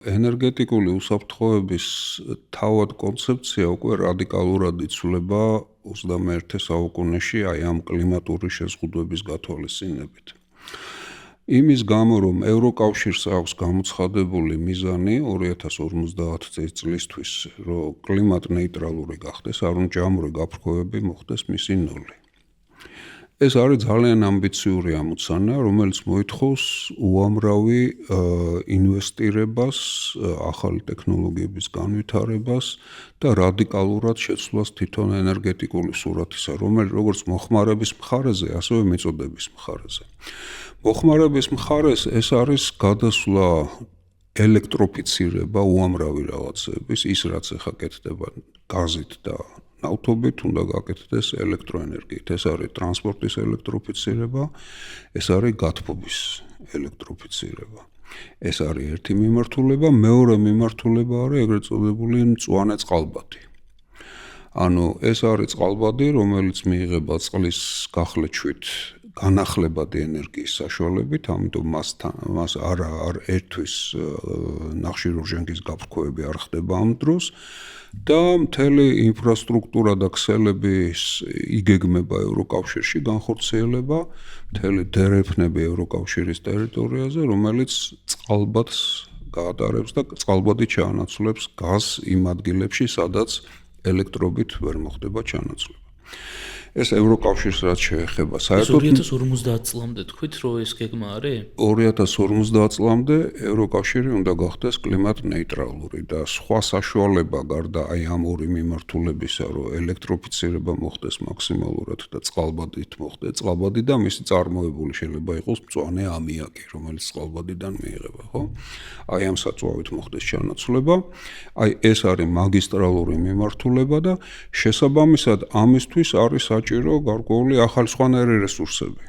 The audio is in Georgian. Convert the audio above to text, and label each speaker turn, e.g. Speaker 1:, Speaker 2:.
Speaker 1: ენერგეტიკული უსაფრთხოების თავად კონცეფცია უკვე რადიკალურად იცვლება 21 საუკუნეში აი ამ კლიმატური შეზღუდვების გათვალისწინებით. იმის გამო, რომ ევროკავშირს აქვს გამოცხადებული მიზანი 2050 წლისთვის, რომ კლიმატ-ნეიტრალური გახდეს, არ უნდა ჯამური გაფრქვევები მოხდეს მისი ნული. ეს არის ძალიან ამბიციური ამოცანა, რომელიც მოითხოვს უამრავი ინვესტირებას, ახალი ტექნოლოგიების განვითარებას და რადიკალურად შეცვლას თვითონ ენერგეტიკული სურათისა, როგორც მოხმარების მხარეზე, ასევე მიწოდების მხარეზე. მოხმარების მხარეს ეს არის გადასვლა ელექტროფიცირება უამრავი რაღაცების, ის რაც ახლა კეთდება გაზით და ნავთობით, უნდა გაკეთდეს ელექტროენერგიით. ეს არის ტრანსპორტის ელექტროფიცირება, ეს არის გათბობის ელექტროფიცირება. ეს არის ერთი მიმართულება, მეორე მიმართულება არის ეგრეთ წოდებული მწვანე წყალბადი. ანუ ეს არის წყალბადი, რომელიც მიიღება წყლის გახლეჩვით განახლებადი ენერგიის საშუალებით, ამიტომ მას არ ერთვის ნახშირორჟანგის გაფრქვევები არ ხდება ამ დროს და მთელი ინფრასტრუქტურა და ქსელების იგეგმება ევროკავშირში განხორციელება, მთელი დერეფნები ევროკავშირის ტერიტორიაზე, რომელიც წყალბადს გაატარებს და წყალბადი ჩაანაცვლებს გაზს იმ ადგილებში, სადაც ელექტრობით ვერ მოხდება ჩანაცვლება. ეს ევროკავშირს რაც შეეხება
Speaker 2: საერთოდ 2050 წლამდე თქვით, რომ ეს გეგმა არის?
Speaker 1: 2050 წლამდე ევროკავშირი უნდა გახდეს კლიმატ-ნეიტრალური და სხვა საშუალება გარდა აი ამ ორი მიმართულებისა, რომ ელექტროფიცირება მოხდეს მაქსიმალურად და წყალბადით მოხდეს, წყალბადი და მისი წარმოებული შეიძლება იყოს მწვანე ამიაკი, რომელიც წყალბადიდან მიიღება, ხო? აი ამ საწვავით მოხდეს ჩანაცვლება. აი ეს არის მაგისტრალური მიმართულება და შესაბამისად ამისთვის არის საჭირო გარკვეული ახალი სხვანაირი რესურსები.